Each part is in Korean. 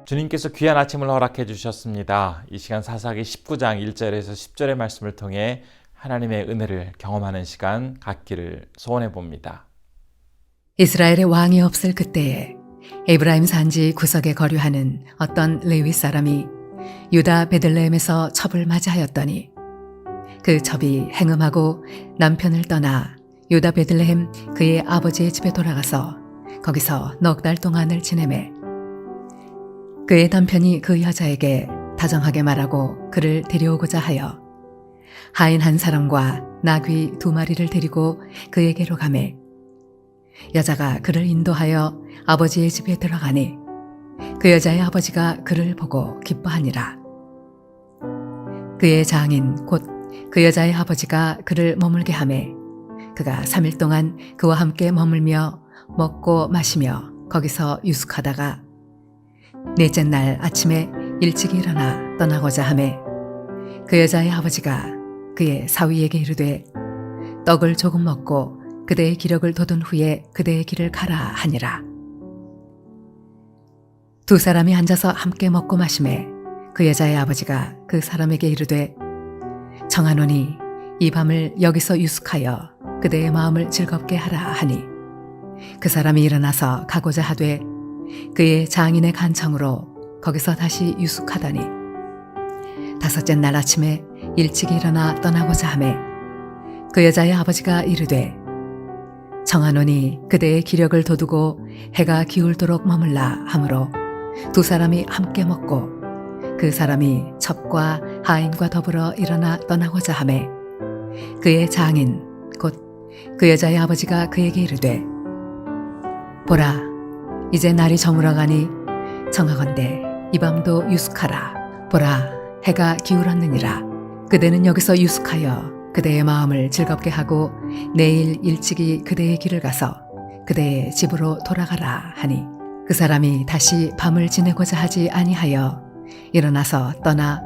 주님께서 귀한 아침을 허락해 주셨습니다. 이 시간 사사기 19장 1절에서 10절의 말씀을 통해 하나님의 은혜를 경험하는 시간 갖기를 소원해 봅니다. 이스라엘의 왕이 없을 그때에 에브라임 산지 구석에 거류하는 어떤 레위 사람이 유다 베들레헴에서 첩을 맞이하였더니 그 첩이 행음하고 남편을 떠나 유다 베들레헴 그의 아버지의 집에 돌아가서 거기서 넉 달 동안을 지내매 그의 남편이 그 여자에게 다정하게 말하고 그를 데려오고자 하여 하인 한 사람과 나귀 2마리를 데리고 그에게로 가매 여자가 그를 인도하여 아버지의 집에 들어가니 그 여자의 아버지가 그를 보고 기뻐하니라. 그의 장인 곧 그 여자의 아버지가 그를 머물게 하매 그가 3일 동안 그와 함께 머물며 먹고 마시며 거기서 유숙하다가 넷째 날 아침에 일찍 일어나 떠나고자 하매 그 여자의 아버지가 그의 사위에게 이르되 떡을 조금 먹고 그대의 기력을 돋운 후에 그대의 길을 가라 하니라. 두 사람이 앉아서 함께 먹고 마시매 그 여자의 아버지가 그 사람에게 이르되 청하노니 이 밤을 여기서 유숙하여 그대의 마음을 즐겁게 하라 하니 그 사람이 일어나서 가고자 하되 그의 장인의 간청으로 거기서 다시 유숙하더니 5째 날 아침에 일찍 일어나 떠나고자 하매 그 여자의 아버지가 이르되 청하노니 그대의 기력을 돋우고 해가 기울도록 머물라 하므로 두 사람이 함께 먹고 그 사람이 첩과 하인과 더불어 일어나 떠나고자 하매 그의 장인 곧 그 여자의 아버지가 그에게 이르되 보라 이제 날이 저물어가니 청하건대 이 밤도 유숙하라. 보라 해가 기울었느니라. 그대는 여기서 유숙하여 그대의 마음을 즐겁게 하고 내일 일찍이 그대의 길을 가서 그대의 집으로 돌아가라 하니 그 사람이 다시 밤을 지내고자 하지 아니하여 일어나서 떠나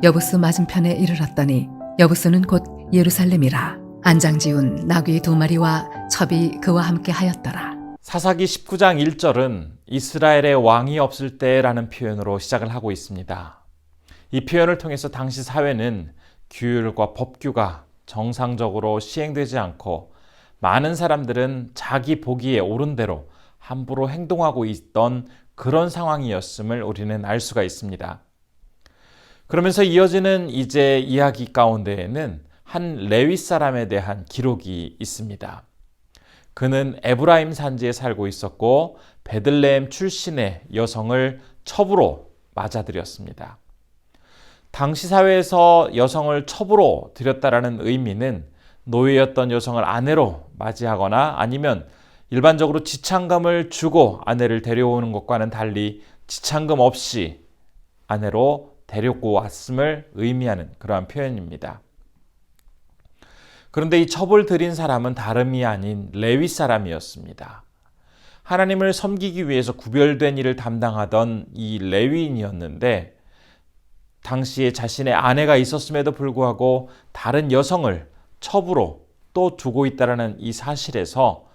여부스 맞은편에 이르렀더니 여부스는 곧 예루살렘이라. 안장지운 나귀 2마리와 첩이 그와 함께 하였더라. 사사기 19장 1절은 이스라엘의 왕이 없을 때라는 표현으로 시작을 하고 있습니다. 이 표현을 통해서 당시 사회는 규율과 법규가 정상적으로 시행되지 않고 많은 사람들은 자기 보기에 옳은 대로 함부로 행동하고 있던 그런 상황이었음을 우리는 알 수가 있습니다. 그러면서 이어지는 이제 이야기 가운데에는 한 레위 사람에 대한 기록이 있습니다. 그는 에브라임 산지에 살고 있었고 베들레헴 출신의 여성을 첩으로 맞아들였습니다. 당시 사회에서 여성을 첩으로 들였다라는 의미는 노예였던 여성을 아내로 맞이하거나 아니면 일반적으로 지참금을 주고 아내를 데려오는 것과는 달리 지참금 없이 아내로 데리고 왔음을 의미하는 그러한 표현입니다. 그런데 이 첩을 들인 사람은 다름이 아닌 레위 사람이었습니다. 하나님을 섬기기 위해서 구별된 일을 담당하던 이 레위인이었는데 당시에 자신의 아내가 있었음에도 불구하고 다른 여성을 첩으로 또 두고 있다는 이 사실에서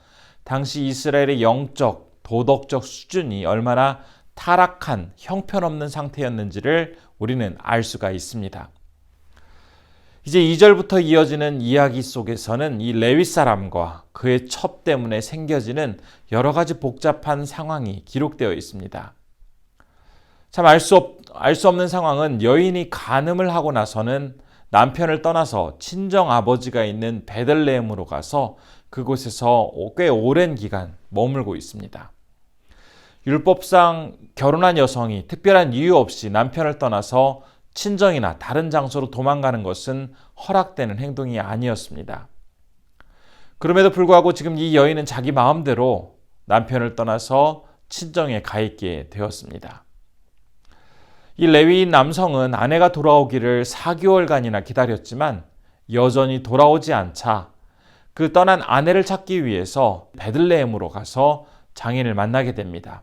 당시 이스라엘의 영적, 도덕적 수준이 얼마나 타락한 형편없는 상태였는지를 우리는 알 수가 있습니다. 이제 2절부터 이어지는 이야기 속에서는 이 레위 사람과 그의 첩 때문에 생겨지는 여러 가지 복잡한 상황이 기록되어 있습니다. 참 알 수 없는 상황은 여인이 간음을 하고 나서는 남편을 떠나서 친정 아버지가 있는 베들레헴으로 가서 그곳에서 꽤 오랜 기간 머물고 있습니다. 율법상 결혼한 여성이 특별한 이유 없이 남편을 떠나서 친정이나 다른 장소로 도망가는 것은 허락되는 행동이 아니었습니다. 그럼에도 불구하고 지금 이 여인은 자기 마음대로 남편을 떠나서 친정에 가 있게 되었습니다. 이 레위인 남성은 아내가 돌아오기를 4개월간이나 기다렸지만 여전히 돌아오지 않자 그 떠난 아내를 찾기 위해서 베들레헴으로 가서 장인을 만나게 됩니다.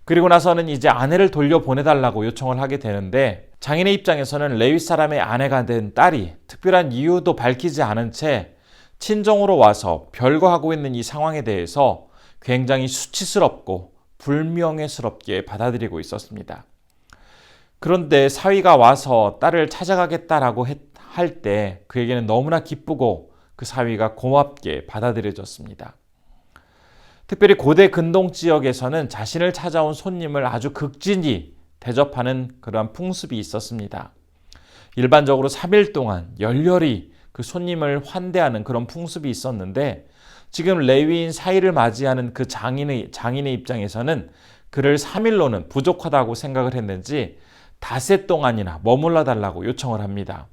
그리고 나서는 이제 아내를 돌려보내달라고 요청을 하게 되는데 장인의 입장에서는 레위 사람의 아내가 된 딸이 특별한 이유도 밝히지 않은 채 친정으로 와서 별거하고 있는 이 상황에 대해서 굉장히 수치스럽고 불명예스럽게 받아들이고 있었습니다. 그런데 사위가 와서 딸을 찾아가겠다라고 할 때 그에게는 너무나 기쁘고 그 사위가 고맙게 받아들여졌습니다. 특별히 고대 근동 지역에서는 자신을 찾아온 손님을 아주 극진히 대접하는 그러한 풍습이 있었습니다. 일반적으로 3일 동안 열렬히 그 손님을 환대하는 그런 풍습이 있었는데 지금 레위인 사이를 맞이하는 그 장인의 입장에서는 그를 3일로는 부족하다고 생각을 했는지 닷새 동안이나 머물러 달라고 요청을 합니다.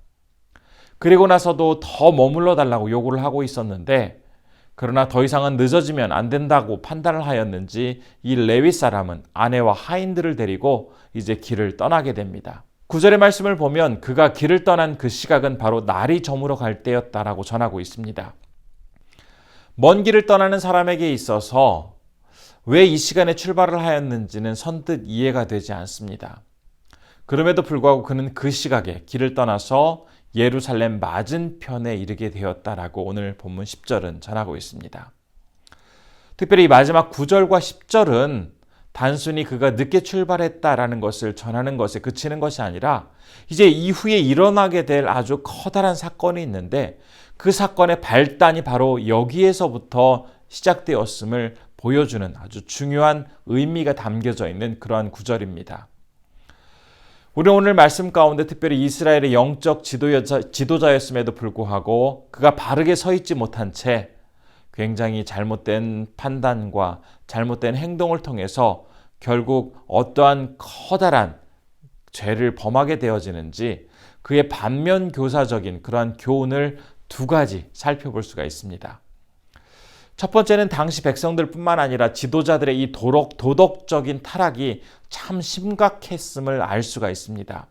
그리고 나서도 더 머물러 달라고 요구를 하고 있었는데 그러나 더 이상은 늦어지면 안 된다고 판단을 하였는지 이 레위 사람은 아내와 하인들을 데리고 이제 길을 떠나게 됩니다. 9절의 말씀을 보면 그가 길을 떠난 그 시각은 바로 날이 저물어 갈 때였다라고 전하고 있습니다. 먼 길을 떠나는 사람에게 있어서 왜 이 시간에 출발을 하였는지는 선뜻 이해가 되지 않습니다. 그럼에도 불구하고 그는 그 시각에 길을 떠나서 예루살렘 맞은편에 이르게 되었다라고 오늘 본문 10절은 전하고 있습니다. 특별히 마지막 9절과 10절은 단순히 그가 늦게 출발했다라는 것을 전하는 것에 그치는 것이 아니라 이제 이후에 일어나게 될 아주 커다란 사건이 있는데 그 사건의 발단이 바로 여기에서부터 시작되었음을 보여주는 아주 중요한 의미가 담겨져 있는 그러한 구절입니다. 우리 오늘 말씀 가운데 특별히 이스라엘의 영적 지도자였음에도 불구하고 그가 바르게 서 있지 못한 채 굉장히 잘못된 판단과 잘못된 행동을 통해서 결국 어떠한 커다란 죄를 범하게 되어지는지 그의 반면교사적인 그러한 교훈을 두 가지 살펴볼 수가 있습니다. 첫 번째는 당시 백성들뿐만 아니라 지도자들의 이 도덕적인 타락이 참 심각했음을 알 수가 있습니다.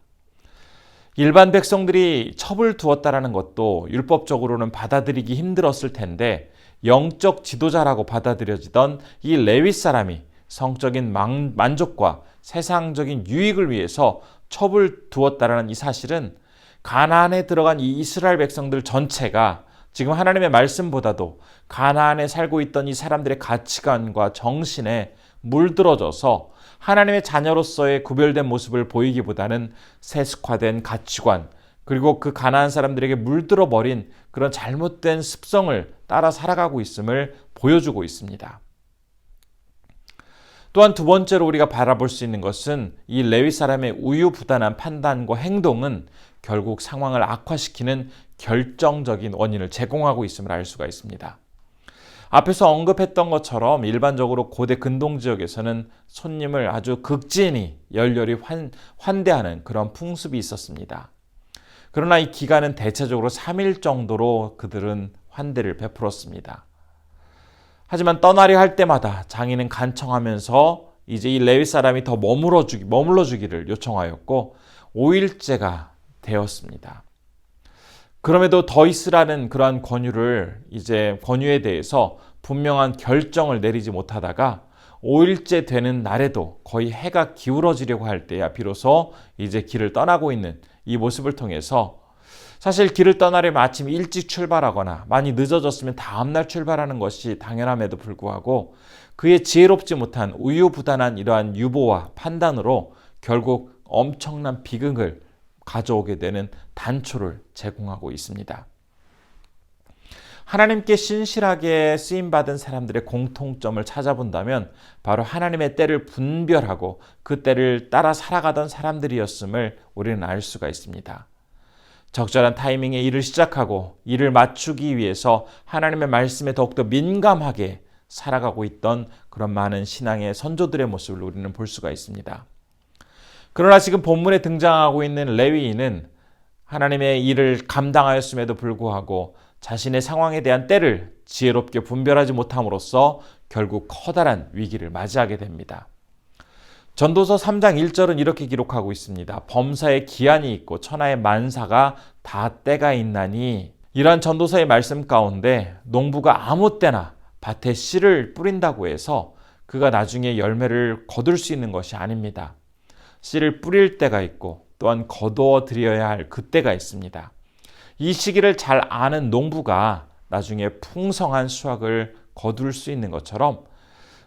일반 백성들이 첩을 두었다라는 것도 율법적으로는 받아들이기 힘들었을 텐데 영적 지도자라고 받아들여지던 이 레위 사람이 성적인 만족과 세상적인 유익을 위해서 첩을 두었다라는 이 사실은 가나안에 들어간 이 이스라엘 백성들 전체가 지금 하나님의 말씀보다도 가나안에 살고 있던 이 사람들의 가치관과 정신에 물들어져서 하나님의 자녀로서의 구별된 모습을 보이기보다는 세속화된 가치관 그리고 그 가나안 사람들에게 물들어 버린 그런 잘못된 습성을 따라 살아가고 있음을 보여주고 있습니다. 또한 두 번째로 우리가 바라볼 수 있는 것은 이 레위 사람의 우유부단한 판단과 행동은 결국 상황을 악화시키는 결정적인 원인을 제공하고 있음을 알 수가 있습니다. 앞에서 언급했던 것처럼 일반적으로 고대 근동 지역에서는 손님을 아주 극진히 열렬히 환대하는 그런 풍습이 있었습니다. 그러나 이 기간은 대체적으로 3일 정도로 그들은 환대를 베풀었습니다. 하지만 떠나려 할 때마다 장인은 간청하면서 이제 이 레위 사람이 더 머물러 주기를 요청하였고 5일째가 되었습니다. 그럼에도 더 있으라는 그러한 권유에 대해서 분명한 결정을 내리지 못하다가 5일째 되는 날에도 거의 해가 기울어지려고 할 때야 비로소 이제 길을 떠나고 있는 이 모습을 통해서 사실 길을 떠나려면 아침 일찍 출발하거나 많이 늦어졌으면 다음날 출발하는 것이 당연함에도 불구하고 그의 지혜롭지 못한 우유부단한 이러한 유보와 판단으로 결국 엄청난 비극을 가져오게 되는 단초를 제공하고 있습니다. 하나님께 신실하게 쓰임받은 사람들의 공통점을 찾아본다면 바로 하나님의 때를 분별하고 그 때를 따라 살아가던 사람들이었음을 우리는 알 수가 있습니다. 적절한 타이밍에 일을 시작하고 일을 맞추기 위해서 하나님의 말씀에 더욱더 민감하게 살아가고 있던 그런 많은 신앙의 선조들의 모습을 우리는 볼 수가 있습니다. 그러나 지금 본문에 등장하고 있는 레위인은 하나님의 일을 감당하였음에도 불구하고 자신의 상황에 대한 때를 지혜롭게 분별하지 못함으로써 결국 커다란 위기를 맞이하게 됩니다. 전도서 3장 1절은 이렇게 기록하고 있습니다. 범사에 기한이 있고 천하의 만사가 다 때가 있나니. 이러한 전도서의 말씀 가운데 농부가 아무 때나 밭에 씨를 뿌린다고 해서 그가 나중에 열매를 거둘 수 있는 것이 아닙니다. 씨를 뿌릴 때가 있고 또한 거두어 드려야 할 그때가 있습니다. 이 시기를 잘 아는 농부가 나중에 풍성한 수확을 거둘 수 있는 것처럼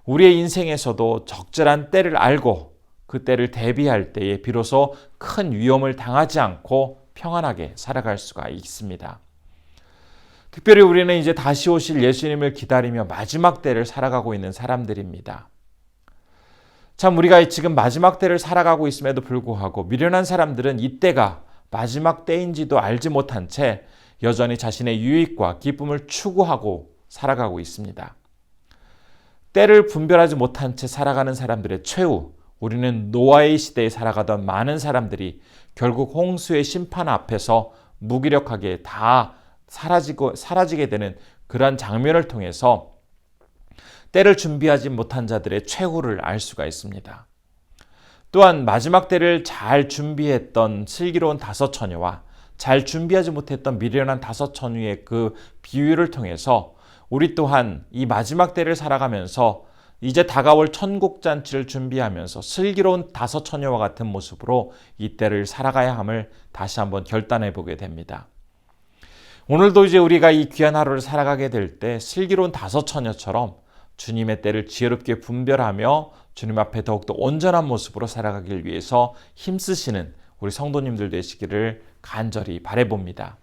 우리의 인생에서도 적절한 때를 알고 그 때를 대비할 때에 비로소 큰 위험을 당하지 않고 평안하게 살아갈 수가 있습니다. 특별히 우리는 이제 다시 오실 예수님을 기다리며 마지막 때를 살아가고 있는 사람들입니다. 참 우리가 지금 마지막 때를 살아가고 있음에도 불구하고 미련한 사람들은 이때가 마지막 때인지도 알지 못한 채 여전히 자신의 유익과 기쁨을 추구하고 살아가고 있습니다. 때를 분별하지 못한 채 살아가는 사람들의 최후, 우리는 노아의 시대에 살아가던 많은 사람들이 결국 홍수의 심판 앞에서 무기력하게 다 사라지게 되는 그러한 장면을 통해서 때를 준비하지 못한 자들의 최후를 알 수가 있습니다. 또한 마지막 때를 잘 준비했던 슬기로운 다섯 처녀와 잘 준비하지 못했던 미련한 다섯 처녀의 그 비유를 통해서 우리 또한 이 마지막 때를 살아가면서 이제 다가올 천국 잔치를 준비하면서 슬기로운 다섯 처녀와 같은 모습으로 이 때를 살아가야 함을 다시 한번 결단해 보게 됩니다. 오늘도 이제 우리가 이 귀한 하루를 살아가게 될 때 슬기로운 다섯 처녀처럼 주님의 때를 지혜롭게 분별하며 주님 앞에 더욱더 온전한 모습으로 살아가길 위해서 힘쓰시는 우리 성도님들 되시기를 간절히 바라봅니다.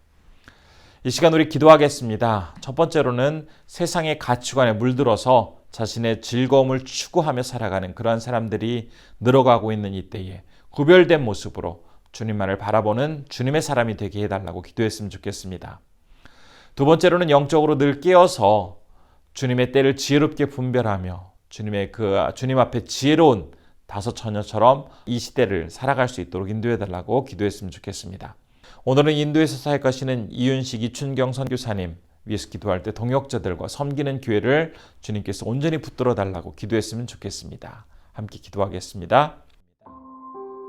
이 시간 우리 기도하겠습니다. 첫 번째로는 세상의 가치관에 물들어서 자신의 즐거움을 추구하며 살아가는 그러한 사람들이 늘어가고 있는 이때에 구별된 모습으로 주님만을 바라보는 주님의 사람이 되게 해달라고 기도했으면 좋겠습니다. 두 번째로는 영적으로 늘 깨어서 주님의 때를 지혜롭게 분별하며 주님 앞에 지혜로운 다섯 처녀처럼 이 시대를 살아갈 수 있도록 인도해달라고 기도했으면 좋겠습니다. 오늘은 인도에서 사역하시는 이윤식 이춘경 선교사님 위해서 기도할 때 동역자들과 섬기는 교회를 주님께서 온전히 붙들어 달라고 기도했으면 좋겠습니다. 함께 기도하겠습니다.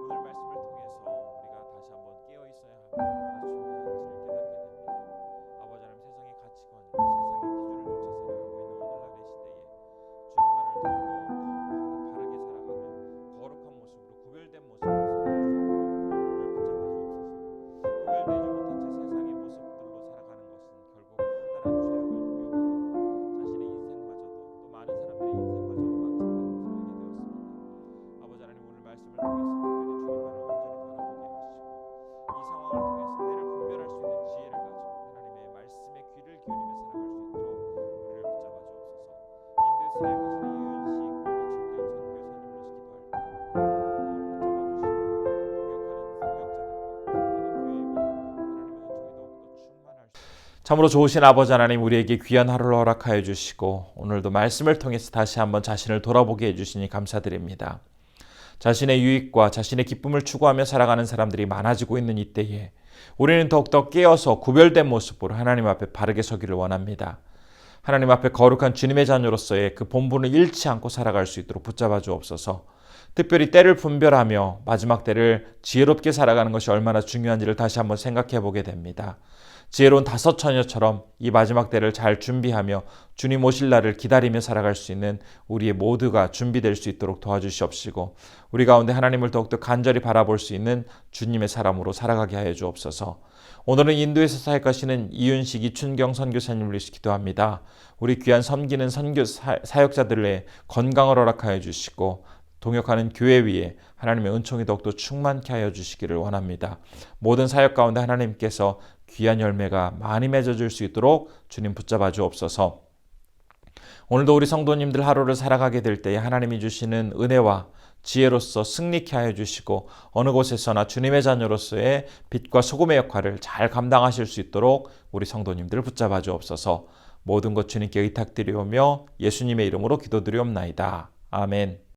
오늘 말씀을 통해서 우리가 다시 한번 깨어 있어야 할 얼마나 중요한지를 깨닫게 됩니다. 아버지 하나님 세상의 가치관과 세상의 기준을 쫓아 살아가고 있는 오늘날의 시대에 주님만을 더욱더 바르게 살아가며 거룩한 모습으로 구별된 모습으로 살아갈 수 있도록 우리를 붙잡아 주옵소서. 구별되지 못한 채 세상의 모습들로 살아가는 것은 결국 커다란 죄악을 동역하고 자신의 인생마저도 또 많은 사람들의 인생마저도 망친다는 것을 알게 되었습니다. 아버지 하나님 오늘 말씀을 통해서 특별히 주님만을 온전히 바라보게 하시고 이 상황을 통해서 때를 분별할 수 있는 지혜를 가지고 하나님의 말씀에 귀를 기울이며 살아갈 수 있도록 우리를 붙잡아 주옵소서. 인도에서 사역하시는 이윤식 이춘경 선교사님을 기도할 때 참으로 좋으신 아버지 하나님 우리에게 귀한 하루를 허락하여 주시고 오늘도 말씀을 통해서 다시 한번 자신을 돌아보게 해주시니 감사드립니다. 자신의 유익과 자신의 기쁨을 추구하며 살아가는 사람들이 많아지고 있는 이때에 우리는 더욱더 깨어서 구별된 모습으로 하나님 앞에 바르게 서기를 원합니다. 하나님 앞에 거룩한 주님의 자녀로서의 그 본분을 잃지 않고 살아갈 수 있도록 붙잡아 주옵소서. 특별히 때를 분별하며 마지막 때를 지혜롭게 살아가는 것이 얼마나 중요한지를 다시 한번 생각해 보게 됩니다. 지혜로운 다섯 처녀처럼 이 마지막 때를 잘 준비하며 주님 오실 날을 기다리며 살아갈 수 있는 우리의 모두가 준비될 수 있도록 도와주시옵시고 우리 가운데 하나님을 더욱더 간절히 바라볼 수 있는 주님의 사람으로 살아가게 하여 주옵소서. 오늘은 인도에서 사역하시는 이윤식 이춘경 선교사님을 위해서 기도합니다. 우리 귀한 섬기는 사역자들의 건강을 허락하여 주시고 동역하는 교회 위에 하나님의 은총이 더욱더 충만케 하여 주시기를 원합니다. 모든 사역 가운데 하나님께서 귀한 열매가 많이 맺어질 수 있도록 주님 붙잡아 주옵소서. 오늘도 우리 성도님들 하루를 살아가게 될 때에 하나님이 주시는 은혜와 지혜로서 승리케 하여 주시고 어느 곳에서나 주님의 자녀로서의 빛과 소금의 역할을 잘 감당하실 수 있도록 우리 성도님들 붙잡아 주옵소서. 모든 것 주님께 의탁드리오며 예수님의 이름으로 기도드리옵나이다. 아멘.